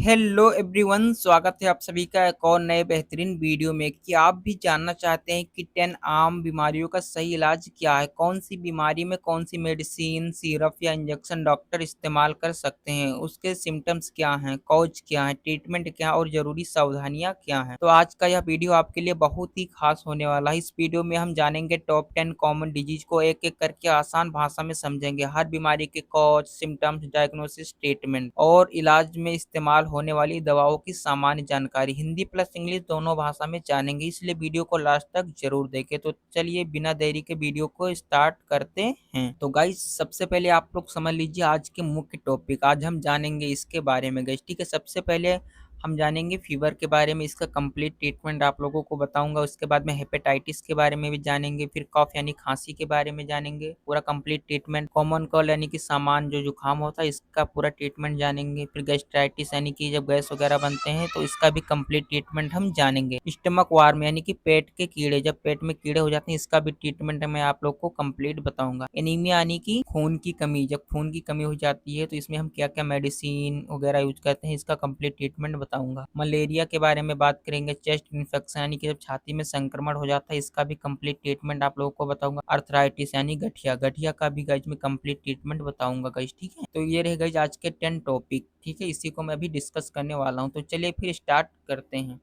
Hello everyone, स्वागत है आप सभी का एक और नए बेहतरीन वीडियो में। क्या आप भी जानना चाहते हैं कि 10 आम बीमारियों का सही इलाज क्या है? कौन सी बीमारी में कौन सी मेडिसिन, सिरप या इंजेक्शन डॉक्टर इस्तेमाल कर सकते हैं? उसके सिम्टम्स क्या हैं, कॉज क्या है, ट्रीटमेंट क्या है और जरूरी सावधानियां क्या हैं? तो आज का यह वीडियो आपके लिए बहुत ही खास होने वाला है। इस वीडियो में हम जानेंगे टॉप 10 कॉमन डिजीज को एक एक करके आसान भाषा में समझेंगे। हर बीमारी के कॉज, सिम्टम्स, डायग्नोसिस, ट्रीटमेंट और इलाज में इस्तेमाल होने वाली दवाओं की सामान्य जानकारी हिंदी प्लस इंग्लिश दोनों भाषा में जानेंगे, इसलिए वीडियो को लास्ट तक जरूर देखें। तो चलिए बिना देरी के वीडियो को स्टार्ट करते हैं। तो गाइस, सबसे पहले आप लोग समझ लीजिए आज के मुख्य टॉपिक। आज हम जानेंगे इसके बारे में गाइस, ठीक है। सबसे पहले हम जानेंगे फीवर के बारे में, इसका कंप्लीट ट्रीटमेंट आप लोगों को बताऊंगा। उसके बाद में हेपेटाइटिस के बारे में भी जानेंगे, फिर कफ यानी खांसी के बारे में जानेंगे, पूरा कंप्लीट ट्रीटमेंट। कॉमन कोल्ड यानी कि सामान्य जो जुकाम होता है इसका पूरा ट्रीटमेंट जानेंगे। फिर गैस्ट्राइटिस यानी कि जब गैस वगैरह बनते हैं तो इसका भी कंप्लीट ट्रीटमेंट हम जानेंगे। स्टमक वार्म यानी कि पेट के कीड़े, जब पेट में कीड़े हो जाते हैं इसका भी ट्रीटमेंट मैं आप लोग को कंप्लीट बताऊंगा। एनीमिया यानी कि खून की कमी, जब खून की कमी हो जाती है तो इसमें हम क्या क्या मेडिसिन वगैरह यूज करते हैं इसका कंप्लीट ट्रीटमेंट बताऊंगा। मलेरिया के बारे में बात करेंगे। चेस्ट इन्फेक्शन यानी कि जब छाती में संक्रमण हो जाता है इसका भी कंप्लीट ट्रीटमेंट आप लोगों को बताऊंगा। अर्थराइटिस यानी गठिया, गठिया का भी गाइज में कंप्लीट ट्रीटमेंट बताऊंगा गाइज, ठीक है। तो ये रहे गाइज आज के 10 टॉपिक, ठीक है। इसी को मैं अभी डिस्कस करने वाला हूँ। तो चलिए फिर स्टार्ट करते हैं।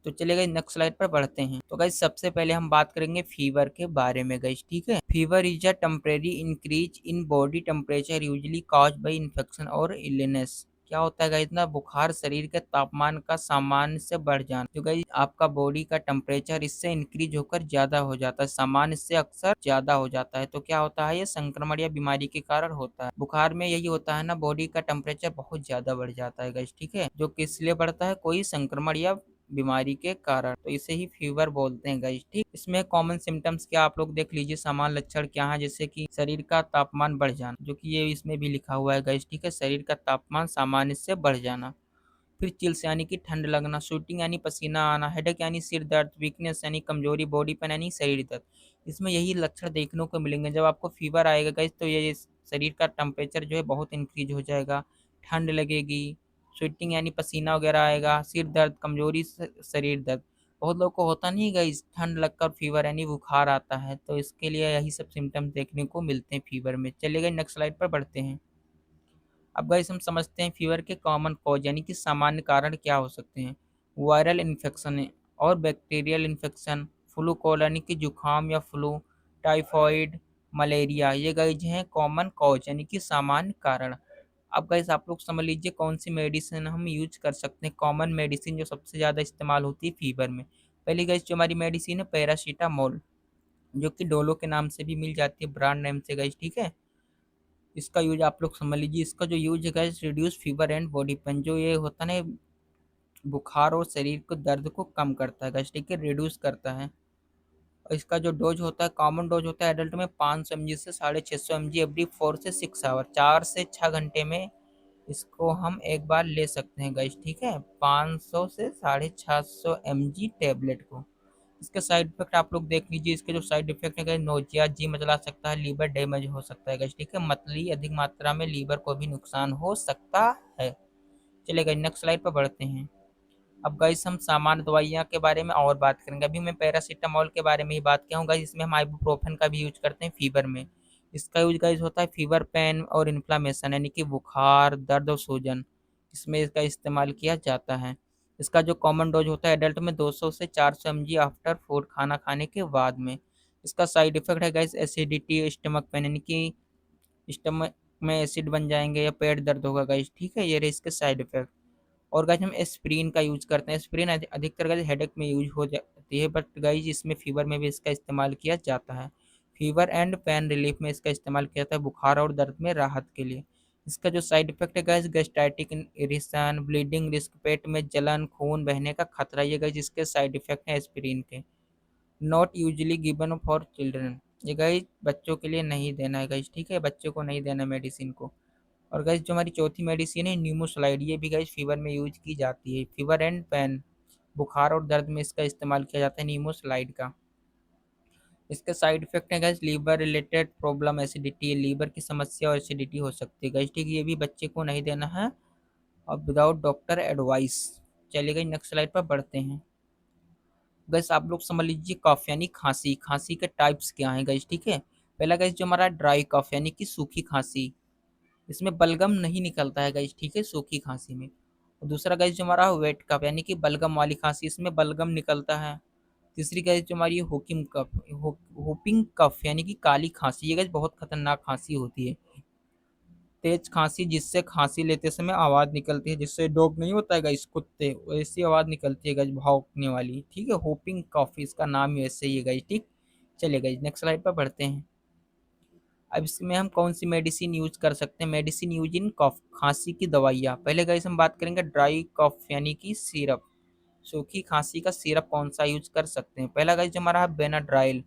तो चलिए गाइस नेक्स्ट स्लाइड पर बढ़ते हैं। तो गाइस सबसे पहले हम बात करेंगे फीवर के बारे में गाइस, ठीक है। Fever is a temporary increase in body temperature usually caused by infection और इलनेस। क्या होता है गाइस ना, बुखार शरीर के तापमान का सामान्य से बढ़ जाना। जो गाइस आपका बॉडी का टेम्परेचर इससे इंक्रीज होकर ज्यादा हो जाता है, सामान्य से अक्सर ज्यादा हो जाता है। तो क्या होता है, ये संक्रमण या बीमारी के कारण होता है। बुखार में यही होता है ना, बॉडी का टेम्परेचर बहुत ज्यादा बढ़ जाता है गाइस, ठीक है। जो किस लिए बढ़ता है, कोई संक्रमण या बीमारी के कारण, तो इसे ही फीवर बोलते हैं गाइस, ठीक। इसमें कॉमन सिम्टम्स क्या आप लोग देख लीजिए, सामान्य लक्षण क्या है, जैसे कि शरीर का तापमान बढ़ जाना, जो कि ये इसमें भी लिखा हुआ है गाइस, ठीक है। शरीर का तापमान सामान्य से बढ़ जाना। फिर चिल्स यानी कि ठंड लगना, शूटिंग यानी पसीना आना, हेडेक यानी सिर दर्द, वीकनेस यानी कमजोरी, बॉडी पेन यानी शरीर दर्द। इसमें यही लक्षण देखने को मिलेंगे। जब आपको फीवर आएगा गाइस तो ये शरीर का टेम्परेचर जो है बहुत इंक्रीज हो जाएगा, ठंड लगेगी, स्वेटिंग यानी पसीना वगैरह आएगा, सिर दर्द, कमजोरी, शरीर दर्द। बहुत लोग को होता नहीं गाइस, ठंड लगकर फीवर यानी बुखार आता है, तो इसके लिए यही सब सिम्टम्स देखने को मिलते हैं फीवर में। चलिए गाइस नेक्स्ट स्लाइड पर बढ़ते हैं। अब गाइस हम समझते हैं फीवर के कॉमन कॉज यानी कि सामान्य कारण क्या हो सकते हैं। वायरल इन्फेक्शन और बैक्टीरियल इन्फेक्शन, फ्लू कोल्ड यानी कि जुकाम या फ्लू, टाइफॉइड, मलेरिया, ये गाइस हैं कॉमन कॉज यानी कि सामान्य कारण। अब गाइस आप लोग समझ लीजिए कौन सी मेडिसिन हम यूज कर सकते हैं, कॉमन मेडिसिन जो सबसे ज़्यादा इस्तेमाल होती है फीवर में। पहली गाइस जो हमारी मेडिसिन है पैरासीटामोल, जो कि डोलो के नाम से भी मिल जाती है, ब्रांड नेम से गाइस, ठीक है। इसका यूज आप लोग समझ लीजिए। इसका जो यूज है guys, reduce fever and body pain, जो ये होता है ना बुखार और शरीर को दर्द को कम करता है गाइस, ठीक है, रिड्यूस करता है। और इसका जो डोज होता है, कॉमन डोज होता है एडल्ट में 500 mg से 650 mg एवरी 4 से 6 आवर, 4 से 6 घंटे में इसको हम एक बार ले सकते हैं गाइस, ठीक है। 500 से 650 mg टेबलेट को। इसके साइड इफेक्ट आप लोग देख लीजिए। इसके जो साइड इफेक्ट है गाइस, नोजिया, जी मचला सकता है, लीवर डैमेज हो सकता है गाइस, ठीक है। मतली अधिक मात्रा में लीवर को भी नुकसान हो सकता है। चलिए गाइस नेक्स्ट स्लाइड पर बढ़ते हैं। अब गाइस हम सामान्य दवाइयाँ के बारे में और बात करेंगे। अभी मैं पैरासीटामोल के बारे में ही बात किया हूँ गाइस, इसमें हम आइबुप्रोफेन का भी यूज करते हैं फीवर में। इसका यूज गाइस होता है फीवर पेन और इन्फ्लामेशन यानी कि बुखार, दर्द और सूजन, इसमें इसका इस्तेमाल किया जाता है। इसका जो कॉमन डोज होता है एडल्ट में 200 से 400 mg आफ्टर फूड, खाना खाने के बाद में। इसका साइड इफेक्ट है गाइस एसिडिटी, स्टमक पेन यानी कि स्टमक में एसिड बन जाएंगे या पेट दर्द होगा गाइस, ठीक है। ये रहे इसके साइड इफेक्ट। और गाइस हम एस्प्रिन का यूज करते हैं। एस्प्रिन अधिकतर गाइस हेडेक में यूज हो जाती है, बट गाइस इसमें फीवर में भी इसका इस्तेमाल किया जाता है। फीवर एंड पेन रिलीफ में इसका इस्तेमाल किया जाता है, बुखार और दर्द में राहत के लिए। इसका जो साइड इफेक्ट है गाइस, गैस्ट्राइटिक इरिटेशन, ब्लीडिंग रिस्क, पेट में जलन, खून बहने का खतरा, ये गाइस इसके साइड इफेक्ट है एस्प्रिन के। Not usually given for children, ये गाइस बच्चों के लिए नहीं देना है गाइस, ठीक है, बच्चों को नहीं देना मेडिसिन को। और गाइस जो हमारी चौथी मेडिसिन है न्यूमोसाइड, ये भी गाइस फीवर में यूज की जाती है। फीवर एंड पेन, बुखार और दर्द में इसका इस्तेमाल किया जाता है न्यूमोसाइड का। इसके साइड इफेक्ट है guys liver related problem, acidity, liver की समस्या और एसिडिटी हो सकती है गाइस, ठीक है, ये भी बच्चे को नहीं देना है। और विदाउट डॉक्टर एडवाइस। चलिए गाइस नेक्स्ट स्लाइड पर बढ़ते हैं। गाइस आप लोग समझ लीजिए कफ यानी खांसी, खांसी के टाइप्स क्या हैं गाइस, ठीक है। पहला गाइस जो हमारा ड्राई कफ यानी कि सूखी खांसी, इसमें बलगम नहीं निकलता है गाइस, ठीक है, सूखी खांसी में। और दूसरा गाइस जो हमारा वेट कफ यानी कि बलगम वाली खांसी, इसमें बलगम निकलता है। तीसरी गाइस जो हमारी हुकिंग कफ हुपिंग कफ यानी कि काली खांसी, ये गाइस बहुत खतरनाक खांसी होती है। तेज खांसी जिससे खांसी लेते समय आवाज निकलती है, जिससे डॉग नहीं होता है गाइस, कुत्ते, वैसी आवाज निकलती है गाइस, भौंकने वाली, ठीक है। होपिंग कॉफ, इसका नाम ही वैसे ही है गाइस, ठीक। चलिए गाइस नेक्स्ट स्लाइड पर बढ़ते हैं। अब इसमें हम कौन सी मेडिसिन यूज कर सकते हैं, मेडिसिन यूज इन कफ, खांसी की दवाइयाँ। पहले गाइस हम बात करेंगे ड्राई कफ यानी कि सिरप, सूखी खांसी का सिरप कौन सा यूज कर सकते हैं। पहला गाइस जो हमारा है बेनाड्राइल,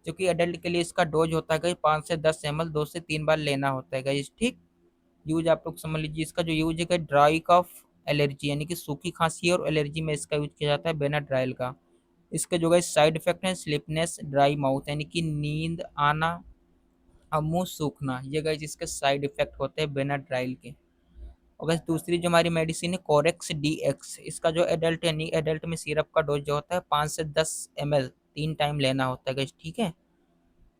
जो कि एडल्ट के लिए इसका डोज होता है गाइस 5 से 10 ml 2 से 3 बार लेना होता है गाइस, ठीक। यूज आप लोग समझ लीजिए, इसका जो यूज है ड्राई कफ एलर्जी यानी कि सूखी खांसी और एलर्जी में इसका यूज किया जाता है बेनाड्राइल का। इसके जो है साइड इफेक्ट है स्लिपनेस, ड्राई माउथ यानी कि नींद आना और मुंह सूखना, ये गाइस इसके साइड इफेक्ट होते हैं बेनाड्राइल के। और गाइस दूसरी जो हमारी मेडिसिन है कोरेक्स डी एक्स, इसका जो एडल्ट यानी एडल्ट में सिरप का डोज जो होता है 5 से 10 ml 3 टाइम लेना होता है गाइस, ठीक है।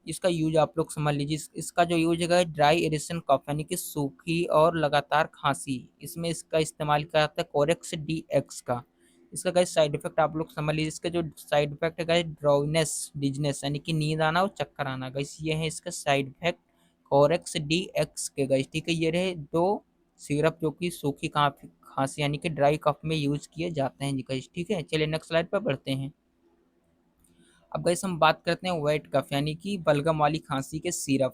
इसका यूज आप लोग समझ लीजिए, इसका जो यूज है ड्राई इरिटेशन कफ यानी कि सूखी और लगातार खांसी, इसमें इसका इस्तेमाल किया जाता है कोरेक्स डी एक्स का। इसका गाइस साइड इफेक्ट आप लोग समझ लीजिए, इसका जो साइड इफेक्ट है गाइस ड्राउनेस, डिजनेस यानी कि नींद आना और चक्कर आना, गाइस ये है इसका side effect Corex D x के गाइस, ठीक है। ये रहे दो सिरप जो कि सूखी खांसी यानी कि ड्राई कफ में यूज किए जाते हैं गाइस, ठीक है। चलिए नेक्स्ट स्लाइड पर बढ़ते हैं। अब गाइस हम बात करते हैं वेट कफ यानी कि बलगम वाली खांसी के सिरप।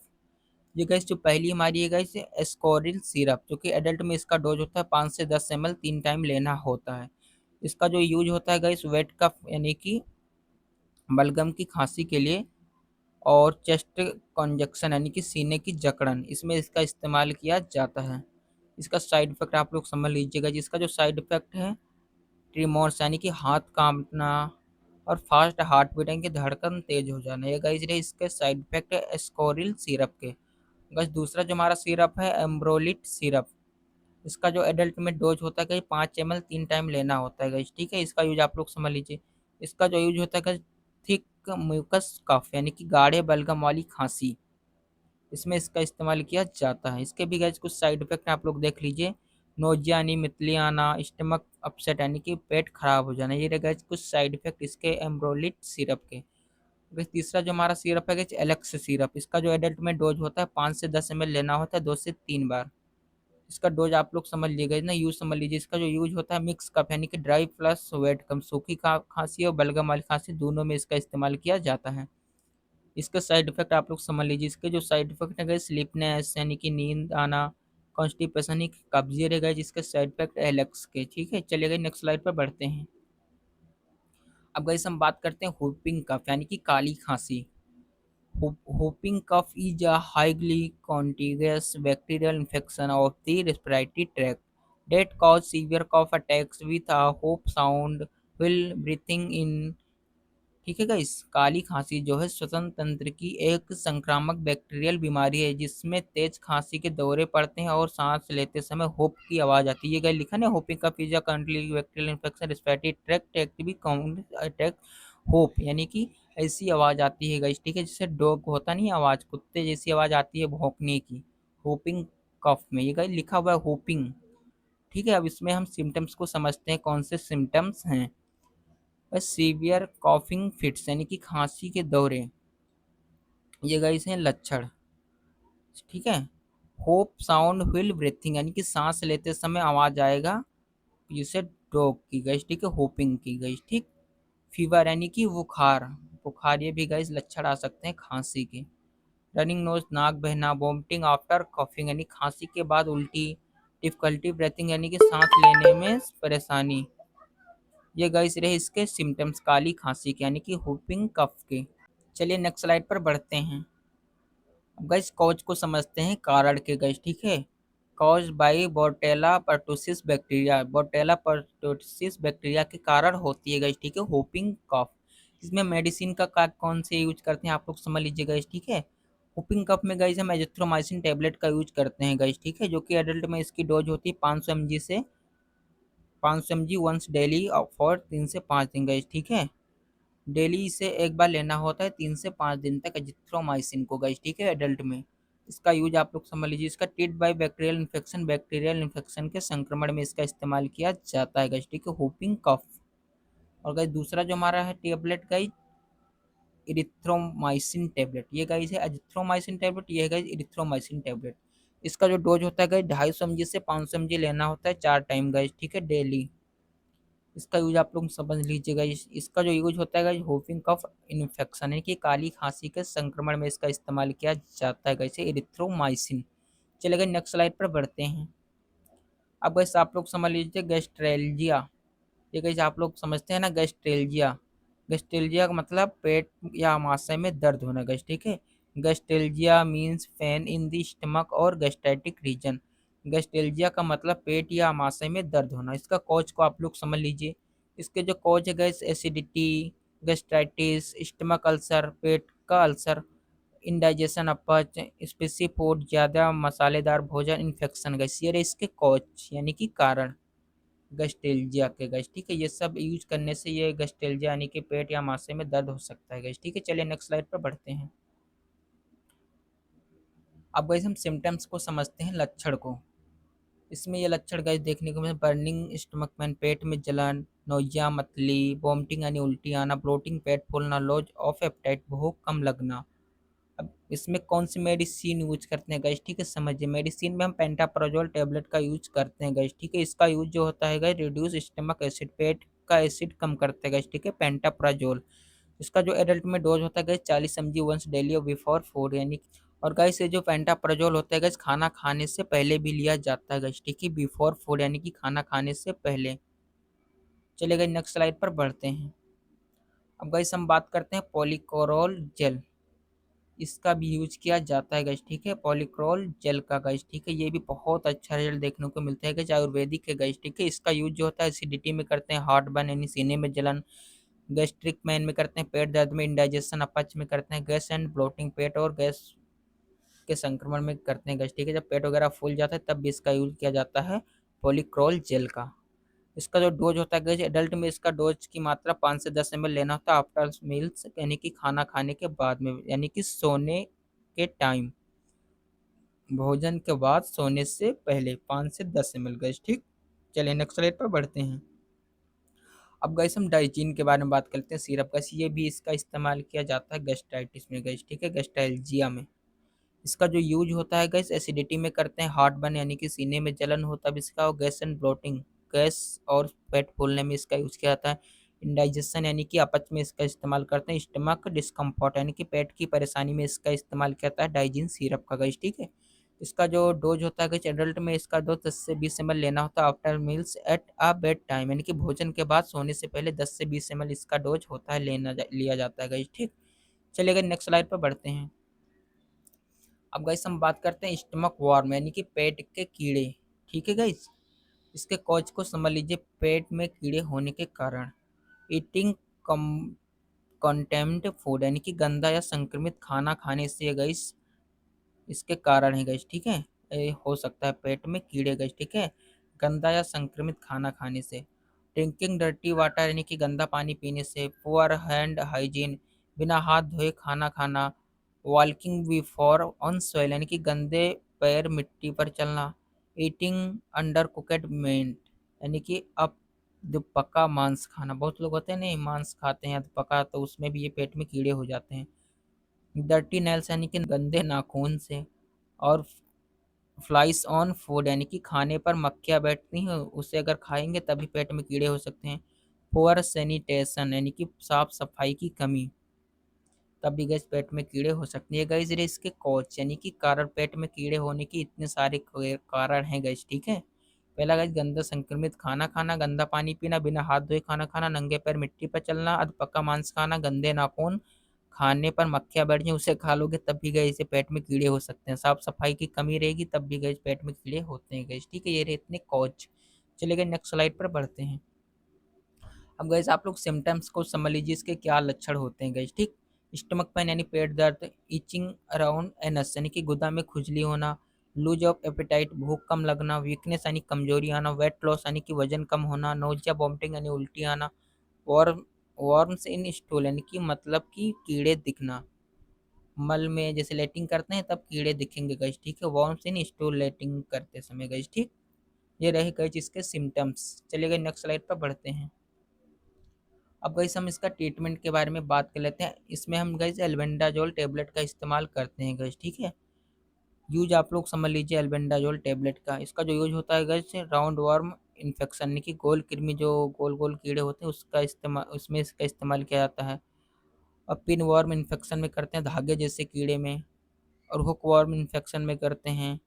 ये गाइस जो पहली हमारी है गाइस एस्कोरिल सिरप, जो कि एडल्ट में इसका डोज होता है 5 से 10 ml 3 टाइम लेना होता है। इसका जो यूज होता है गाइस वेट कफ यानी कि बलगम की खांसी के लिए और चेस्ट कंजक्शन यानी कि सीने की जकड़न, इसमें इसका इस्तेमाल किया जाता है। इसका साइड इफेक्ट आप लोग समझ लीजिएगा, जिसका जो साइड इफेक्ट है ट्रिमोर्स यानी कि हाथ कांपना और फास्ट हार्ट बीट यानी कि धड़कन तेज हो जाना, ये गाइस रहे इसके साइड इफेक्ट है एस्कोरिल सिरप के। गाइस दूसरा जो हमारा सिरप है एम्ब्रोलिट सिरप, इसका जो एडल्ट में डोज होता है गाइस 5 ml 3 टाइम लेना होता है गाइस, ठीक है। इसका यूज आप लोग समझ लीजिए, इसका जो यूज होता है गाइस थिक म्यूकस कफ यानी कि गाढ़े बलगम वाली खांसी, इसमें इसका इस्तेमाल किया जाता है। इसके भी गाइस कुछ साइड इफेक्ट आप लोग देख लीजिए, नोजिया यानी मितली आना, स्टमक अपसेट यानी कि पेट खराब हो जाना, ये रहे गाइस कुछ साइड इफेक्ट इसके एम्ब्रोलिट सिरप के। गाइस तीसरा जो हमारा सिरप है गाइस एलेक्स सिरप, इसका जो एडल्ट में डोज होता है 5 से 10 ml लेना होता है 2 से 3 बार। इसका डोज आप लोग समझ लीजिए ना, यूज समझ लीजिए, इसका जो यूज होता है मिक्स कफ यानी कि ड्राई प्लस वेट कम, सूखी खांसी और बलगम वाली खांसी दोनों में इसका इस्तेमाल किया जाता है। इसका साइड इफेक्ट आप लोग समझ लीजिए, इसके जो साइड इफेक्ट है स्लीपनेस यानी कि नींद आना, कॉन्स्टिपेशन ही कब्जे रहेगा, जिसके साइड इफेक्ट एलेक्स के, ठीक है। चलिए नेक्स्ट स्लाइड पर बढ़ते हैं। अब गाइस हम बात करते हैं हुपिंग कफ यानी कि काली खांसी। Whooping cough is a highly contagious bacterial infection of the respiratory tract that cause severe cough attacks with a whoop sound while breathing in। ठीक है गाइस, काली खांसी जो है श्वसन तंत्र की एक संक्रामक बैक्टीरियल बीमारी है, जिसमें तेज खांसी के दौरे पड़ते हैं और सांस लेते समय होप की आवाज आती है। ये गाइस लिखा ना, whooping cough is a country bacterial infection respiratory tract active count attack hope यानी कि ऐसी आवाज आती है गाइस, ठीक है, जैसे डॉग होता नहीं आवाज, कुत्ते जैसी आवाज आती है भौंकने की, होपिंग कफ में, ये गाइस लिखा हुआ है होपिंग, ठीक है। अब इसमें हम सिम्टम्स को समझते हैं, कौन से सिम्टम्स हैं। सीवियर कॉफिंग फिट्स यानी कि खांसी के दौरे, ये गाइस हैं लक्षण, ठीक है। होप साउंड व्हिल ब्रीथिंग यानी कि सांस लेते समय आवाज आएगा, जिसे डॉग की गाइस, ठीक है, होपिंग की गाइस, ठीक। फीवर यानी कि बुखार, बुखार ये भी गाइस लक्षण आ सकते हैं खांसी के। रनिंग नोज नाक बहना, वोमिटिंग आफ्टर कॉफिंग यानी खांसी के बाद उल्टी, डिफिकल्टी ब्रीथिंग यानी कि सांस लेने में परेशानी, ये गाइस रहे इसके सिम्टम्स काली खांसी के यानी कि हुपिंग कफ के। चलिए नेक्स्ट स्लाइड पर बढ़ते हैं। अब गाइस कॉज को समझते हैं, कारण के गाइस, ठीक है। Cause by bordetella pertussis bacteria, bordetella pertussis bacteria के कारण होती है गाइस, ठीक है, होपिंग कफ। इसमें मेडिसिन का कौन से यूज करते हैं आप लोग समझ लीजिए गाइस, ठीक है। होपिंग कफ में गाइस हम एजिथ्रोमाइसिन टेबलेट का यूज करते हैं गाइस, ठीक है, जो कि एडल्ट में इसकी डोज होती है 500 mg से 500 mg वंस डेली फॉर 3 से 5 दिन गाइस, ठीक है। डेली इसे एक बार लेना होता है 3 से 5 दिन तक एजिथ्रोमाइसिन को गाइस, ठीक है, एडल्ट में। इसका यूज आप लोग समझ लीजिए, इसका ट्रीट बाय बैक्टीरियल इन्फेक्शन के संक्रमण में इसका इस्तेमाल किया जाता है गाइस, ठीक है, होपिंग कफ। और गाइस दूसरा जो हमारा है टेबलेट गाइस, इरिथ्रोमाइसिन टेबलेट, ये गाइस है एजिथ्रोमाइसिन टेबलेट, ये है गाइस इरिथ्रोमाइसिन टेबलेट। इसका जो डोज होता है गाइस 250 mg से 500 mg लेना होता है 4 टाइम गाइस, ठीक है, डेली। इसका यूज आप लोग समझ लीजिएगा, इसका जो यूज होता है गाइस होपिंग कफ इन्फेक्शन है कि काली खांसी के संक्रमण में इसका इस्तेमाल किया जाता है गाइस, इरिथ्रोमाइसिन। चलिए नेक्स्ट स्लाइड पर बढ़ते हैं। अब गाइस आप लोग समझ लीजिए गैस्ट्रेल्जिया, ये गाइस आप लोग समझते हैं ना गैस्ट्रेल्जिया। गैस्ट्रेल्जिया का मतलब पेट या आमाशय में दर्द होना गाइस, ठीक है। Gastralgia means pain in the stomach और गैस्ट्रेटिक रीजन। गैस्ट्रेल्जिया का मतलब पेट या आमाशय में दर्द होना। इसका कॉज को आप लोग समझ लीजिए। इसके जो कॉज है gas acidity, gastritis, stomach ulcer, पेट का अल्सर, इंडाइजेशन, अपच, स्पाइसी फूड, ज़्यादा मसालेदार भोजन, इन्फेक्शन गैस, ये रहे इसके कॉज यानी कि कारण गैस्ट्रेल्जिया के गैस, ठीक है। ये सब यूज करने से ये गैस्ट्रेल्जिया यानी कि पेट या माशे में दर्द हो सकता है गैस, ठीक है। चलिए नेक्स्ट स्लाइड पर बढ़ते हैं। अब गैस हम सिम्टम्स को समझते हैं, लक्षण को। इसमें ये लक्षण गैस देखने को मिले, बर्निंग स्टमक पेन, पेट में जलन, नोजिया, मतली, वोमिटिंग यानी उल्टी आना, ब्लोटिंग, पेट फूलना, लॉस ऑफ एपेटाइट, भूख कम लगना। अब इसमें कौन सी मेडिसिन यूज करते हैं गाइस, ठीक है, समझिए। मेडिसिन में हम पेंटाप्राजोल टेबलेट का यूज करते हैं गाइस, ठीक है। इसका यूज जो होता है गाइस रिड्यूस स्टमक एसिड, पेट का एसिड कम करते हैं गाइस, ठीक है, पेंटाप्राजोल। इसका जो एडल्ट में डोज होता है गाइस 40 mg वंस डेली और बिफोर फूड यानी। और गाइस ये जो पेंटाप्राजोल होता है गाइस खाना खाने से पहले भी लिया जाता है गाइस, ठीक है, बिफोर फूड यानी कि खाना खाने से पहले। चलिए गाइस नेक्स्ट स्लाइड पर बढ़ते हैं। अब गाइस हम बात करते हैं पॉलीकोरोल जेल। इसका भी यूज किया जाता है गाइस, ठीक है, पॉलीक्रोल जेल का गाइस, ठीक है। ये भी बहुत अच्छा रिजल्ट देखने को मिलता है गाइस, आयुर्वेदिक है गाइस, ठीक है। इसका यूज जो होता है एसिडिटी में करते हैं, हार्ट बर्न यानी सीने में जलन, गैस्ट्रिक मैन में करते हैं, पेट दर्द में, इंडाइजेशन अपच में करते हैं, गैस एंड ब्लोटिंग, पेट और गैस के संक्रमण में करते हैं गाइस, ठीक है। जब पेट वगैरह फूल जाता है तब भी इसका यूज किया जाता है पॉलीक्रोल जेल का। इसका जो डोज होता है गाइस एडल्ट में इसका डोज की मात्रा 5 से 10 ml लेना होता है आफ्टर मील्स यानी कि खाना खाने के बाद में, यानी कि सोने के टाइम, भोजन के बाद सोने से पहले 5 से 10 ml गाइस, ठीक। चलिए नेक्स्ट स्लाइड पर बढ़ते हैं। अब गाइस हम डाइजीन के बारे में बात करते हैं, सिरप गाइस, ये भी इसका इस्तेमाल किया जाता है गैस्ट्राइटिस में गाइस, ठीक है, गैस्ट्राइल्जिया में। इसका जो यूज होता है गैस एसिडिटी में करते हैं, हार्ट बर्न यानी कि सीने में जलन होता है इसका, और गैस एंड ब्लोटिंग, गैस और पेट फूलने में इसका यूज किया जाता है। इंडाइजेशन यानी कि अपच में इसका इस्तेमाल करते हैं, स्टमक डिस्कम्फर्ट यानी कि पेट की परेशानी में इसका इस्तेमाल किया जाता है डाइजीन सिरप का गैस, ठीक है। इसका जो डोज होता है गैस एडल्ट में इसका डोज 10 से 20 ml लेना होता है after meals at a bed time, यानी कि भोजन के बाद सोने से पहले 10 से 20 ml इसका डोज होता है, लिया जाता है गैस, ठीक। चलिए गए नेक्स्ट स्लाइड पर बढ़ते हैं। अब गाइस हम बात करते हैं स्टमक वार्म यानी कि पेट के कीड़े, ठीक है गाइस। इसके कॉज को समझ लीजिए, पेट में कीड़े होने के कारण, ईटिंग कम कंटेम्ड फूड यानी कि गंदा या संक्रमित खाना खाने से गाइस इसके कारण है गाइस, ठीक है। ये हो सकता है पेट में कीड़े गाइस, ठीक है, गंदा या संक्रमित खाना खाने से। ड्रिंकिंग डर्टी वाटर यानी कि गंदा पानी पीने से, पुअर हैंड हाइजीन, बिना हाथ धोए खाना खाना, वॉकिंग बिफोर ऑन सॉइल यानी कि गंदे पैर मिट्टी पर चलना, ईटिंग अंडर कुकड मीट यानी कि अब पका मांस खाना, बहुत लोग होते हैं नहीं मांस खाते हैं पका, तो उसमें भी ये पेट में कीड़े हो जाते हैं। डर्टी नेल्स यानी कि गंदे नाखून से, और फ्लाइज ऑन फूड यानी कि खाने पर मक्खियाँ बैठती हैं, उसे अगर खाएंगे तभी पेट में कीड़े हो सकते हैं। पुअर सैनिटेशन यानी कि साफ सफाई की कमी, तब भी गैस पेट में कीड़े हो सकते हैं। गैस ये इसके कॉज यानी कि कारण, पेट में कीड़े होने की इतने सारे कारण हैं गैस, ठीक है। पहला गैस गंदा संक्रमित खाना खाना, गंदा पानी पीना, बिना हाथ धोए खाना खाना, नंगे पैर मिट्टी पर चलना, अधपका मांस खाना, गंदे नाखून, खाने पर मक्खियाँ बैठ जाएं उसे खा लोगे तब भी गए इसे पेट में कीड़े हो सकते हैं। साफ सफाई की कमी रहेगी तब भी गए पेट में कीड़े होते हैं गैस, ठीक है। ये रहे इतने कॉज। चलिए गए नेक्स्ट स्लाइड पर बढ़ते हैं। अब गैस आप लोग सिम्टम्स को समझ लीजिए, इसके क्या लक्षण होते हैं गैस, ठीक। स्टमक पेन यानी पेट दर्द, इचिंग अराउंड एनस यानी कि गुदा में खुजली होना, लूज ऑफ एपेटाइट भूख कम लगना, वीकनेस यानी कमजोरी आना, वेट लॉस यानी कि वजन कम होना, नोजिया वॉमिटिंग यानी उल्टी आना, वॉर्म वॉर्म्स इन स्टूल यानी कि मतलब कि कीड़े दिखना, मल में जैसे लेटिंग करते हैं तब कीड़े दिखेंगे गाइस, ठीक है, वॉर्म्स इन स्टूल लेटिंग करते समय गाइस, ठीक। ये रहे गाइस इसके सिम्टम्स। चलिए गाइस नेक्स्ट स्लाइड पर बढ़ते हैं। अब गाइस हम इसका ट्रीटमेंट के बारे में बात कर लेते हैं। इसमें हम गाइस एल्बेंडाजोल टेबलेट का इस्तेमाल करते हैं गाइस, ठीक है। यूज आप लोग समझ लीजिए एल्बेंडाजोल टेबलेट का। इसका जो यूज होता है गाइस राउंड वर्म इन्फेक्शन यानी कि गोल कृमि, जो गोल गोल कीड़े होते हैं उसका इस्तेमाल, उसमें इसका इस्तेमाल किया जाता है। और पिन वर्म इन्फेक्शन में करते हैं, धागे जैसे कीड़े में। और हुक वर्म इन्फेक्शन में करते हैं।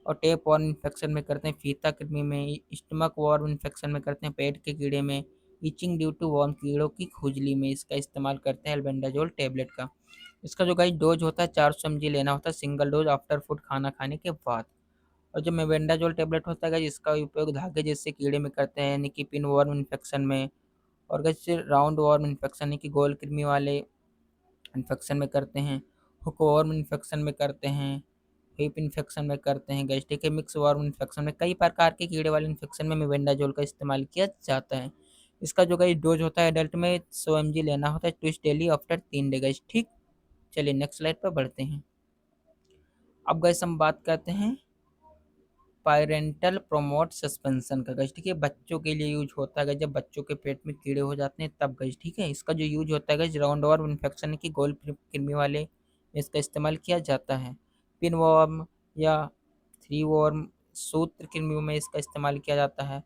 और टेप वर्म इन्फेक्शन में करते हैं फीता कृमि में। स्टमक वर्म इन्फेक्शन में करते हैं पेट के कीड़े में। इचिंग ड्यू टू वर्म कीड़ों की खुजली में इसका इस्तेमाल करते हैं एल्बेंडाजोल टेबलेट का। इसका जो गाइस डोज होता है 400 mg लेना होता है, सिंगल डोज आफ्टर फूड, खाना खाने के बाद। और जो मेबेंडाजोल टेबलेट होता है गाइस इसका उपयोग धागे जैसे कीड़े में करते हैं यानी कि पिन वर्म इन्फेक्शन में। और गाइस राउंड वर्म इन्फेक्शन यानी कि गोल कृमि वाले इन्फेक्शन में करते हैं। हुक वर्म इन्फेक्शन में करते हैं। हिप इन्फेक्शन में करते हैं गाइस, ठीक है। मिक्स वर्म इन्फेक्शन में, कई प्रकार के कीड़े वाले इन्फेक्शन में मेबेंडाजोल का इस्तेमाल किया जाता है। इसका जो गाइस डोज होता है एडल्ट में 100 mg लेना होता है twist daily after 3 day guys, ठीक। चलिए नेक्स्ट स्लाइड पर बढ़ते हैं। अब गाइस हम बात करते हैं पायरेंटल प्रोमोट सस्पेंशन का गाइस, ठीक है। बच्चों के लिए यूज होता है जब बच्चों के पेट में कीड़े हो जाते हैं तब गाइस, ठीक है। इसका जो यूज होता है गाइस राउंड वर्म इन्फेक्शन की गोल कृमि वाले में इसका इस्तेमाल किया जाता है। पिन वर्म या थ्री वर्म सूत्र कृमियों में इसका इस्तेमाल किया जाता है।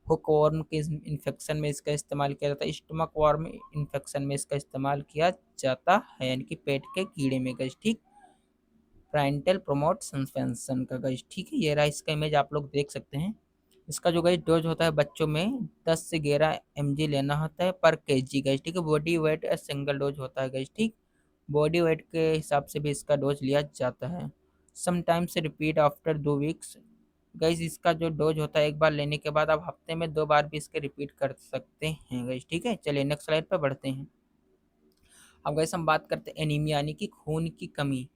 हुक वर्म के इन्फेक्शन में इसका इस्तेमाल किया जाता है। स्टमक वर्म इन्फेक्शन में इसका इस्तेमाल किया जाता है यानी कि पेट के कीड़े में गाइस, ठीक। पैरेंटल प्रोमोट सस्पेंशन का गाइस, ठीक है। ये रहा इसका इमेज, आप लोग देख सकते हैं। इसका जो गाइस डोज होता है बच्चों में 10 से 11 mg लेना होता है पर केजी गाइस, ठीक है। बॉडी वेट सिंगल डोज होता है गाइस, ठीक। बॉडी वेट के हिसाब से भी इसका डोज लिया जाता है। Sometimes repeat after 2 weeks guys. इसका जो डोज होता है एक बार लेने के बाद आप हफ्ते में 2 बार भी इसके रिपीट कर सकते हैं गाइस, ठीक है। चलिए नेक्स्ट स्लाइड पर बढ़ते हैं। अब गाइस हम बात करते हैं एनीमिया यानी कि खून की कमी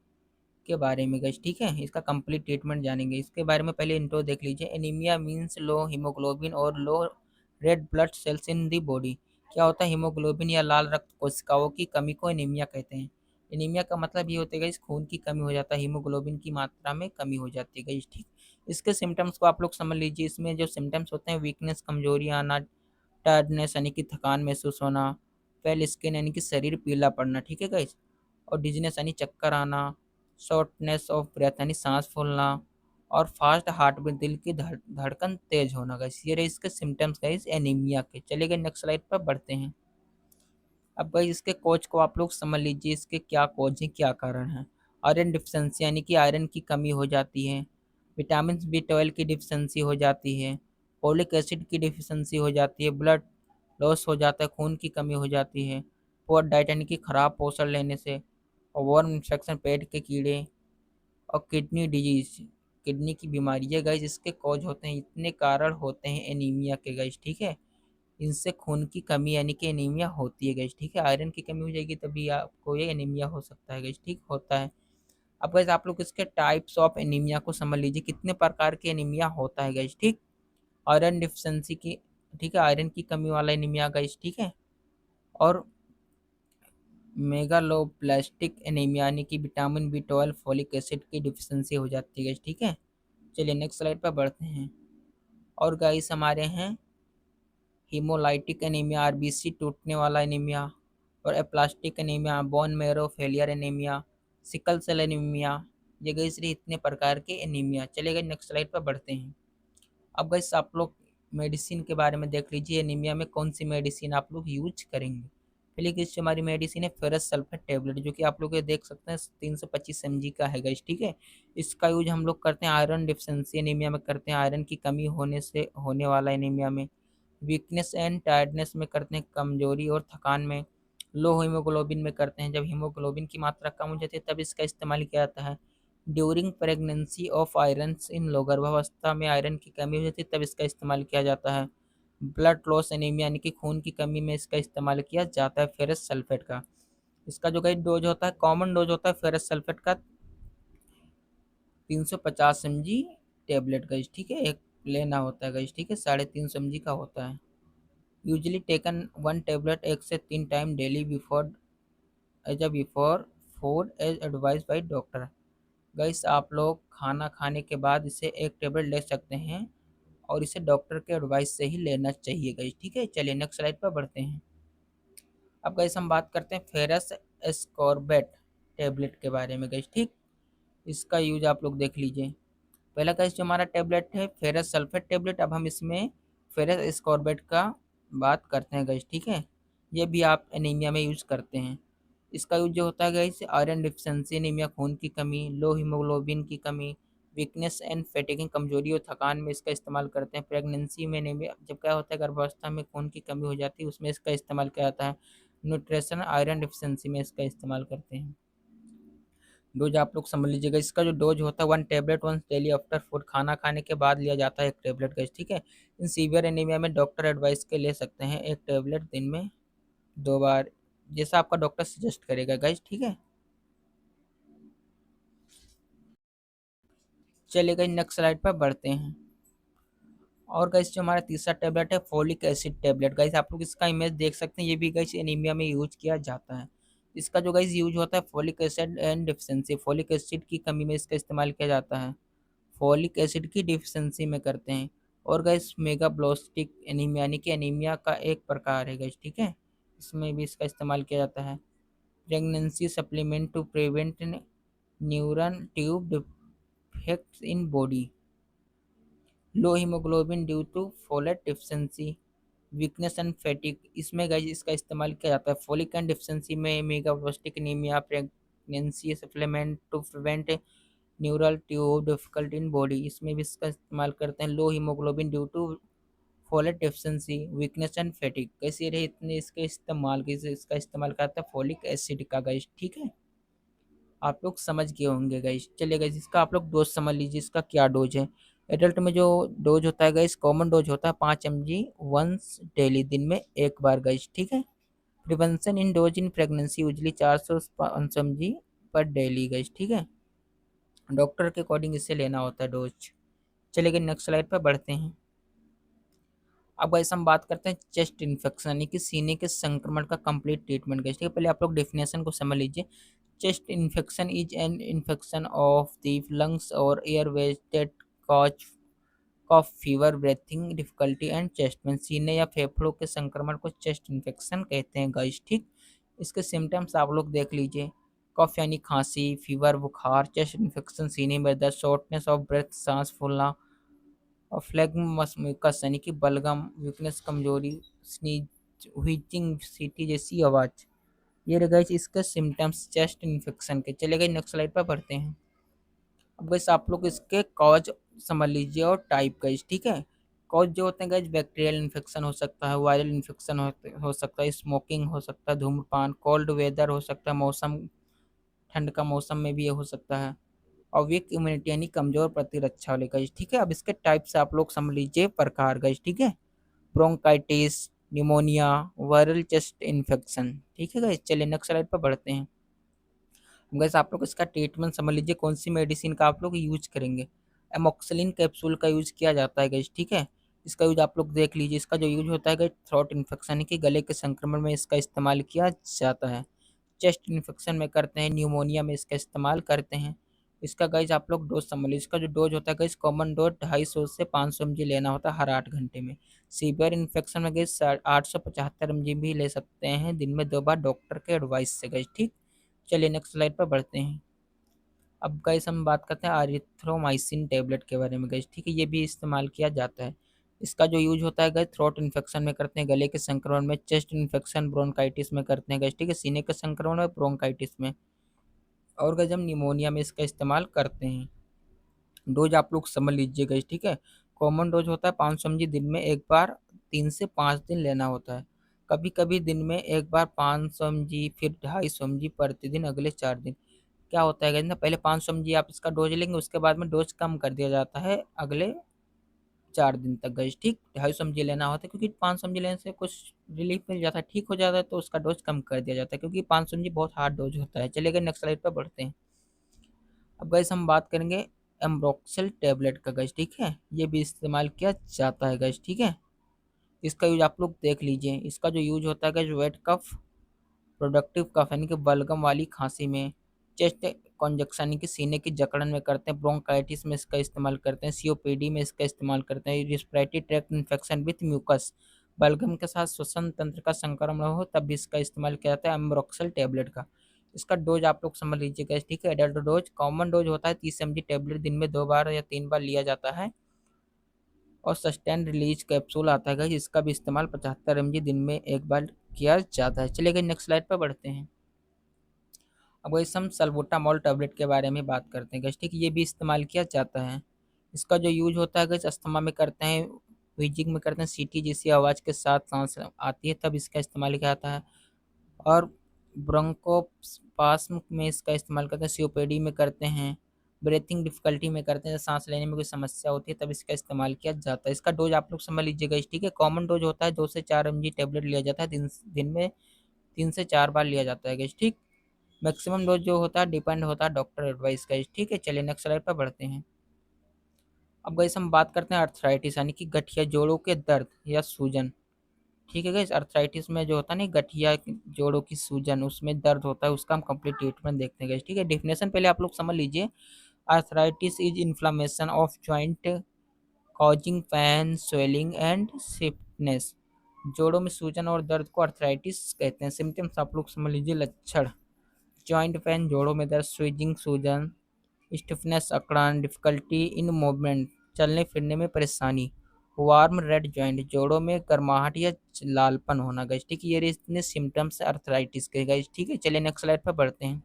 के बारे में गाइस, ठीक है। इसका कंप्लीट ट्रीटमेंट जानेंगे। इसके बारे में पहले इंट्रो देख लीजिए। एनीमिया मींस लो हीमोग्लोबिन और low red blood cells in the body. क्या होता है? हीमोग्लोबिन या लाल रक्त कोशिकाओं की कमी को एनीमिया कहते हैं। एनीमिया का मतलब ये होता है गाइस खून की कमी हो जाता है, हीमोग्लोबिन की मात्रा में कमी हो जाती है गाइस, ठीक। इसके सिम्टम्स को आप लोग समझ लीजिए। इसमें जो सिम्टम्स होते हैं वीकनेस, कमजोरी आना, टायर्डनेस यानी कि थकान महसूस होना, पेल स्किन यानी कि शरीर पीला पड़ना, ठीक है गाइस। और डिजीनेस यानी चक्कर आना, शॉर्टनेस ऑफ ब्रेथ यानी सांस फूलना, और फास्ट हार्ट बीट दिल की धड़कन तेज होना गाइस। ये रहे इसके सिम्टम्स गाइस एनीमिया के। चलिए नेक्स्ट स्लाइड पर बढ़ते हैं। अब गाइस इसके कोच को आप लोग समझ लीजिए, इसके क्या कोच हैं, क्या कारण है। आयरन डिफिशेंसी यानी कि आयरन की कमी हो जाती है। विटामिन B12 की डिफिशेंसी हो जाती है। फोलिक एसिड की डिफिशेंसी हो जाती है। ब्लड लॉस हो जाता है, खून की कमी हो जाती है। पुअर डाइट यानी कि खराब पोषण लेने से। और वर्म इन्फेक्शन पेट के कीड़े। और किडनी डिजीज, किडनी की बीमारी, ये गाइस इसके कॉज होते हैं। इतने कारण होते हैं एनीमिया के गाइस, ठीक है। इनसे खून की कमी यानी कि एनीमिया होती है गाइस, ठीक है। आयरन की कमी हो जाएगी तभी आपको ये एनीमिया हो सकता है गाइस, ठीक होता है। अब गाइस आप लोग इसके टाइप्स ऑफ एनीमिया को समझ लीजिए, कितने प्रकार के एनीमिया होता है गाइस, ठीक। आयरन डिफिशिएंसी की, ठीक है, आयरन की कमी वाला एनीमिया गाइस, ठीक है। और मेगालोब्लास्टिक एनीमिया यानी कि विटामिन B12 फोलिक एसिड की डिफिशिएंसी हो जाती है, ठीक है। चलिए नेक्स्ट स्लाइड पर बढ़ते हैं। और गाइस हमारे हैं हीमोलाइटिक एनीमिया, आरबीसी टूटने वाला एनीमिया। और aplastic anaemia, bone marrow failure anaemia, sickle cell anaemia. ये गाइस रही इतने प्रकार के एनीमिया। चलिए नेक्स्ट स्लाइड पर बढ़ते हैं। अब गाइस आप लोग मेडिसिन के बारे में देख लीजिए, एनीमिया में कौन सी मेडिसिन आप लोग यूज करेंगे। पहले की जो हमारी मेडिसिन है फेरस सल्फेट टेबलेट, जो कि आप लोग ये देख सकते हैं 325 mg का है गाइस, ठीक है। इसका यूज हम लोग करते हैं आयरन डिफिशिएंसी एनीमिया में करते हैं, आयरन की कमी होने से होने वाला एनीमिया में। वीकनेस एंड टायर्डनेस में करते हैं, कमजोरी और थकान में। लो हीमोग्लोबिन में करते हैं, जब हीमोग्लोबिन की मात्रा कम हो जाती है तब इसका इस्तेमाल किया जाता है। During pregnancy of iron in low, गर्भावस्था में आयरन की कमी हो जाती है तब इसका इस्तेमाल किया जाता है। ब्लड लॉस एनीमिया यानी कि खून की कमी में इसका इस्तेमाल किया जाता है फेरस सल्फेट का। इसका जो गाइस डोज होता है, कॉमन डोज होता है फेरस सल्फेट का 350 mg टेबलेट गाइस, ठीक है, एक लेना होता है गाइस, ठीक है, 350 mg का होता है। यूजली टेकन 1 टेबलेट 1 से 3 time daily before as a before food as advise by doctor. Guys आप लोग खाना खाने के बाद इसे 1 टेबलेट ले सकते हैं और इसे डॉक्टर के एडवाइस से ही लेना चाहिए गाइस, ठीक है। चलिए नेक्स्ट स्लाइड पर बढ़ते हैं। अब गाइस हम बात करते हैं फेरस एस्कॉर्बेट टेबलेट के बारे में गाइस, ठीक। इसका यूज आप लोग देख लीजिए। पहला गाइस जो हमारा टेबलेट है फेरस सल्फेट टेबलेट, अब हम इसमें फेरस एस्कॉर्बेट का बात करते हैं गाइस, ठीक है। ये भी आप एनीमिया में यूज करते हैं। इसका यूज जो होता है गाइस आयरन डिफिशिएंसी एनीमिया, खून की कमी, लो हीमोग्लोबिन की कमी, वीकनेस एंड फैटिगिंग, कमजोरी और थकान में इसका इस्तेमाल करते हैं। प्रेगनेंसी में एनीमिया, जब क्या होता है गर्भावस्था में खून की कमी हो जाती है उसमें इसका इस्तेमाल किया जाता है। न्यूट्रिशन आयरन डिफिशिएंसी में इसका इस्तेमाल करते हैं। डोज आप लोग समझ लीजिएगा, इसका जो डोज होता है 1 tablet once daily after food, खाना खाने के बाद लिया जाता है 1 टेबलेट का, ठीक है। इन सीवियर एनीमिया में डॉक्टर एडवाइस के ले सकते हैं 1 टेबलेट दिन में 2 बार, जैसा आपका डॉक्टर सजेस्ट करेगा गाइस, ठीक है। चलिए गाइस नेक्स्ट स्लाइड पर बढ़ते हैं। और गाइस जो हमारा तीसरा टेबलेट है फोलिक एसिड टेबलेट, गाइस आप लोग इसका इमेज देख सकते हैं, ये भी गाइस एनीमिया में यूज किया जाता है। इसका जो गाइस यूज होता है folic acid and deficiency, folic acid की कमी में इसका इस्तेमाल किया जाता है। फॉलिक एसिड की डिफिशिएंसी में करते हैं। और गाइस मेगाब्लोस्टिक एनीमिया यानी कि एनीमिया का एक प्रकार है गाइस, ठीक है, इसमें भी इसका इस्तेमाल किया जाता है। Pregnancy supplement to prevent neuron tube defects in body, low haemoglobin due to folate deficiency, weakness and fatigue, इसमें गाइस इसका इस्तेमाल किया जाता है। फोलिक एंड डिफिशिएंसी में megaloblastic anaemia, pregnancy supplement to prevent neural tube difficult in body, इसमें भी इसका इस्तेमाल करते हैं। Low haemoglobin due to folate deficiency, weakness and fatigue, कैसे रहे इतने इसके इस्तेमाल, कैसे इसका इस्तेमाल करता है फोलिक एसिड का गाइस, ठीक है। आप लोग समझ गए होंगे गाइस। चलिए गाइस इसका आप लोग डोज समझ लीजिए, इसका क्या डोज है। एडल्ट में जो डोज होता है गाइस कॉमन डोज होता है 5 mg वंस डेली, दिन में 1 बार गाइस, ठीक है। Prevention in dose in pregnancy usually 400-500 mg पर डेली गाइस, ठीक है। डॉक्टर के अकॉर्डिंग इसे लेना होता है डोज। चलिए नेक्स्ट स्लाइड पर बढ़ते हैं। अब गाइस हम बात करते हैं चेस्ट इन्फेक्शन यानी कि सीने के संक्रमण का कंप्लीट ट्रीटमेंट गाइस, ठीक है। पहले आप लोग डेफिनेशन को समझ लीजिए। Chest infection is an infection of the lungs और airways that cause cough, fever, breathing difficulty and chest pain, सीने या फेफड़ों के संक्रमण को चेस्ट इन्फेक्शन कहते हैं गाइस, ठीक। इसके सिम्टम्स आप लोग देख लीजिए। कफ यानी खांसी, फीवर बुखार, चेस्ट इन्फेक्शन सीने में दर्द, शॉर्टनेस ऑफ ब्रेथ सांस फूलना, और फ्लेगमस म्यूकस यानी कि बलगम, वीकनेस कमजोरी, स्नीज, व्हीचिंग, सीटी जैसी आवाज़, ये रह गए इसके सिम्टम्स चेस्ट इन्फेक्शन के। चले गए नेक्स्ट स्लाइड पर बढ़ते हैं। अब गैस आप लोग इसके कॉज समझ लीजिए और टाइप गाइस, ठीक है। कॉज जो होते हैं गाइस बैक्टीरियल इन्फेक्शन हो सकता है, वायरल इन्फेक्शन हो सकता है, स्मोकिंग हो सकता है, धूम्रपान, कोल्ड वेदर हो सकता है, मौसम ठंड का मौसम में भी ये हो सकता है, और वीक इम्यूनिटी यानी कमजोर प्रतिरक्षा वाले गाइस, ठीक है। अब इसके टाइप से आप लोग समझ लीजिए प्रकार गाइस, ठीक है। Bronchitis, pneumonia, viral chest infection, ठीक है गाइस। चलिए नेक्स्ट स्लाइड पर बढ़ते हैं। गैस आप लोग इसका ट्रीटमेंट समझ लीजिए, कौन सी मेडिसिन का आप लोग यूज करेंगे। एमोक्सिलिन कैप्सूल का यूज किया जाता है गैस, ठीक है। इसका यूज आप लोग देख लीजिए। इसका जो यूज होता है गैस थ्रोट इन्फेक्शन के गले के संक्रमण में इसका इस्तेमाल किया जाता है। चेस्ट इन्फेक्शन में करते हैं, न्यूमोनिया में इसका इस्तेमाल करते हैं। इसका गाइज आप लोग डोज समझ लीजिए। इसका जो डोज होता है गाइज कॉमन डोज 250 से 500 mg लेना होता है हर 8 घंटे में। सीवियर इन्फेक्शन में गाइज 875 mg भी ले सकते हैं दिन में 2 बार डॉक्टर के एडवाइस से गाइज, ठीक। चलिए नेक्स्ट स्लाइड पर बढ़ते हैं। अब गाइस हम बात करते हैं एरिथ्रोमाइसिन टेबलेट के बारे में गाइस, ठीक है। ये भी इस्तेमाल किया जाता है। इसका जो यूज होता है गाइस थ्रोट इन्फेक्शन में करते हैं, गले के संक्रमण में, चेस्ट इन्फेक्शन ब्रोंकाइटिस में करते हैं गाइस, ठीक है, सीने के संक्रमण में, ब्रोंकाइटिस में, और गाइस हम निमोनिया में इसका इस्तेमाल करते हैं। डोज आप लोग समझ लीजिए गाइस, ठीक है। कॉमन डोज होता है 500 mg दिन में 1 बार, 3 से 5 दिन लेना होता है। कभी कभी दिन में 1 बार 500 mg, फिर 250 mg प्रतिदिन अगले 4 दिन। क्या होता है गाइस ना, पहले 500 mg आप इसका डोज लेंगे, उसके बाद में डोज कम कर दिया जाता है अगले 4 दिन तक गाइस, ठीक। 250 mg लेना होता है क्योंकि 500 mg लेने से कुछ रिलीफ मिल जाता है, ठीक हो जाता है, तो उसका डोज कम कर दिया जाता है क्योंकि 500 mg बहुत हार्ड डोज होता है। चलिए नेक्स्ट स्लाइड पर बढ़ते हैं। अब गाइस हम बात करेंगे एम्ब्रोक्सल टैबलेट का गाइस, ठीक है, ये भी इस्तेमाल किया जाता है गाइस, ठीक है। इसका यूज आप लोग देख लीजिए। इसका जो यूज होता है गाइस, वेट कफ, प्रोडक्टिव कफ यानी कि बलगम वाली खांसी में, चेस्ट कॉन्जक्शन यानी कि सीने की जकड़न में करते हैं, ब्रोंकाइटिस में इसका इस्तेमाल करते हैं, सीओपीडी में इसका इस्तेमाल करते हैं, respiratory tract infection with mucus, बलगम के साथ श्वसन तंत्र का संक्रमण हो तब भी इसका इस्तेमाल किया जाता है एम्ब्रोक्सल टैबलेट का। इसका डोज आप लोग समझ लीजिएगा, ठीक है। एडल्ट डोज, कॉमन डोज होता है 30 mg टैबलेट दिन में 2 बार या 3 बार लिया जाता है। और सस्टेन रिलीज कैप्सूल आता है, इसका भी इस्तेमाल 75 mg दिन में 1 बार किया जाता है। चलिए नेक्स्ट स्लाइड पर बढ़ते हैं। अब वैसे हम सल्बुटामॉल टैबलेट के बारे में बात करते हैं गैस, ठीक, ये भी इस्तेमाल किया जाता है। इसका जो यूज होता है गैस, अस्थमा में करते हैं, व्हीजिंग में करते हैं, सीटी जैसी आवाज़ के साथ सांस आती है तब इसका इस्तेमाल किया जाता है। और ब्रोंकोस्पास्म में इसका इस्तेमाल करते हैं, सीओपीडी में करते हैं, ब्रीथिंग डिफिकल्टी में करते हैं, सांस लेने में कोई समस्या होती है तब इसका इस्तेमाल किया जाता है। इसका डोज आप लोग समझ लीजिएगा, ठीक है। कॉमन डोज होता है 2 से 4 mg टैबलेट लिया जाता है, दिन में 3 से 4 बार लिया जाता है, ठीक। मैक्सिमम डोज जो होता है डिपेंड होता है डॉक्टर एडवाइस का, ठीक है। चलिए नेक्स्ट स्लाइड पर बढ़ते हैं। अब गाइस हम बात करते हैं अर्थराइटिस यानी कि गठिया जोड़ों के दर्द या सूजन, ठीक है गाइस। अर्थराइटिस में जो होता है ना गठिया जोड़ों की सूजन, उसमें दर्द होता है, उसका हम कंप्लीट ट्रीटमेंट देखते हैं गाइस, ठीक है। डेफिनेशन पहले आप लोग समझ लीजिए। Arthritis is inflammation of joint causing pain, swelling and stiffness. जोड़ों में सूजन और दर्द को अर्थराइटिस कहते हैं। सिम्टम्स आप लोग समझ लीजिए। लक्षण: जॉइंट पेन जोड़ों में दर्द, स्विजिंग सूजन, स्टिफनेस अकड़न, डिफिकल्टी इन मूवमेंट चलने फिरने में परेशानी, वार्म रेड जॉइंट जोड़ों में गर्माहट या लालपन होना गाइस, ठीक है। ये इतने सिम्टम्स अर्थराइटिस के गाइस, ठीक है। चलिए नेक्स्ट स्लाइड पर बढ़ते हैं।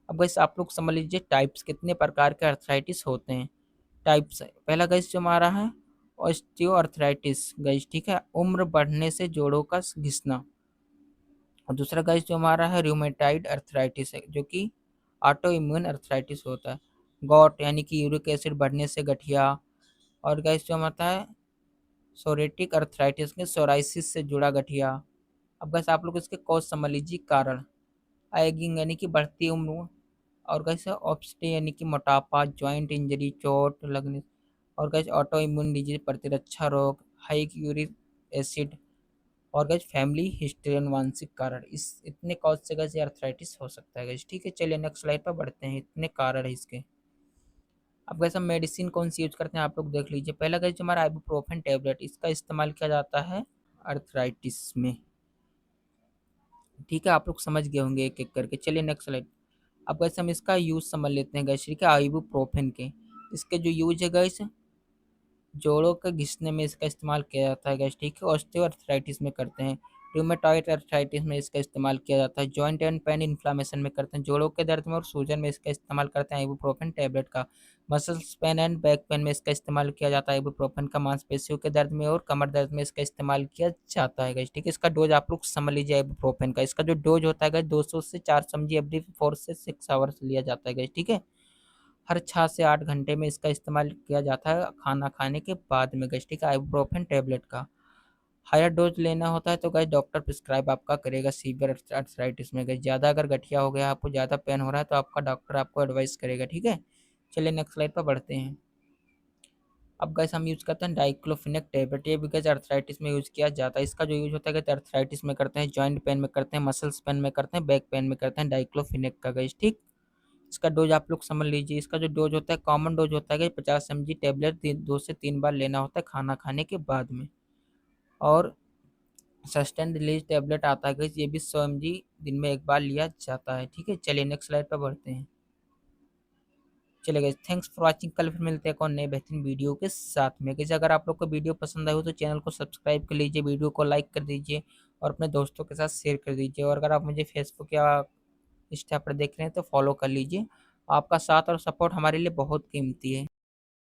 अब गाइस आप लोग समझ लीजिए टाइप्स, कितने प्रकार के अर्थराइटिस होते हैं। टाइप्स, पहला गाइस जो हमारा है ऑस्टियो अर्थराइटिस गाइस, ठीक है, उम्र बढ़ने से जोड़ों का घिसना। और दूसरा गाइस जो हमारा है रूमेटाइड अर्थराइटिस है, जो कि ऑटो इम्यून अर्थराइटिस होता है। गॉट यानी कि यूरिक एसिड बढ़ने से गठिया। और गाइस जो हमारा है सोरेटिक अर्थराइटिस के सोराइसिस से जुड़ा गठिया। अब गाइस आप लोग इसके कॉज समझ लीजिए। कारण: एगिंग यानी कि बढ़ती उम्र। और कैसे ऑब्स्टे यानी कि मोटापा, जॉइंट इंजरी, चोट लगने। और कैसे ऑटो इम्यून डिजीज, प्रतिरक्षा रोग, हाई यूरिक एसिड। और गैस फैमिली हिस्ट्री, अनुवांशिक कारण। इस इतने कॉज से गैस अर्थराइटिस हो सकता है गैस, ठीक है। चलिए नेक्स्ट स्लाइड पर बढ़ते हैं। इतने कारण है इसके। अब गैस हम मेडिसिन कौन सी यूज करते हैं आप लोग देख लीजिए। पहला गैस जो हमारा आइबुप्रोफेन टैबलेट, इसका इस्तेमाल किया जाता है अर्थराइटिस में, ठीक है। आप लोग समझ गए होंगे एक एक करके। चलिए नेक्स्ट स्लाइड। अब गैस हम इसका यूज समझ लेते हैं गैस, ठीक है, आइबुप्रोफेन के। इसके जो यूज है गैस, जोड़ों के घिसने में इसका इस्तेमाल किया जाता है गैस, ठीक है। ऑस्टियोआर्थराइटिस में करते हैं। रूमेटॉइड अर्थराइटिस में इसका इस्तेमाल किया जाता है। जॉइंट एंड पेन इन्फ्लामेशन में करते हैं। जोड़ों के दर्द में और सूजन में इसका इस्तेमाल करते हैं आइबुप्रोफेन टैबलेट का। Muscles pain and back pain में इसका इस्तेमाल किया जाता है आइबुप्रोफेन का। मांसपेशियों के दर्द में और कमर दर्द में इसका इस्तेमाल किया जाता है गैस, ठीक है। इसका डोज आप लोग समझ लीजिए आइबुप्रोफेन का। इसका जो डोज होता है गैस 200 से 400 mg एवरी 4 से 6 आवर्स लिया जाता है गैस, ठीक है। हर 6 से 8 घंटे में इसका इस्तेमाल किया जाता है खाना खाने के बाद में गैस, ठीक है, आइबुप्रोफेन टैबलेट का। हायर डोज लेना होता है तो गैस डॉक्टर प्रिस्क्राइब आपका करेगा। सीवियर अर्थराइटिस में गैस ज़्यादा अगर गठिया हो गया, आपको ज़्यादा पेन हो रहा है तो आपका डॉक्टर आपको एडवाइस करेगा, ठीक है। चलिए नेक्स्ट स्लाइड पर बढ़ते हैं। अब गैस हम यूज़ करते हैं डाइक्लोफिनेक टैबलेट। ये भी गैस अर्थराइटिस में यूज़ किया जाता है। इसका जो यूज़ होता है गैस अर्थराइटिस में करते हैं, जॉइंट पेन में करते हैं, मसल्स पेन में करते हैं, बैक पेन में करते हैं डाइक्लोफिनेक का गैस, ठीक। इसका डोज आप लोग समझ लीजिए। इसका जो डोज होता है कॉमन डोज होता है कि 50 mg टैबलेट 2 से 3 बार लेना होता है खाना खाने के बाद में। और सस्टेन रिलीज टैबलेट आता है कि ये भी 100 mg दिन में 1 बार लिया जाता है, ठीक है। चलिए नेक्स्ट स्लाइड पर बढ़ते हैं। चलिए गाइस, थैंक्स फॉर वाचिंग। कल फिर मिलते हैं एक और नए बेहतरीन वीडियो के साथ में। गाइस अगर आप लोग को वीडियो पसंद आई हो तो चैनल को सब्सक्राइब कर लीजिए, वीडियो को लाइक कर दीजिए और अपने दोस्तों के साथ शेयर कर दीजिए। और अगर आप मुझे फेसबुक या इंस्टा पर देख रहे हैं तो फॉलो कर लीजिए। आपका साथ और सपोर्ट हमारे लिए बहुत कीमती है।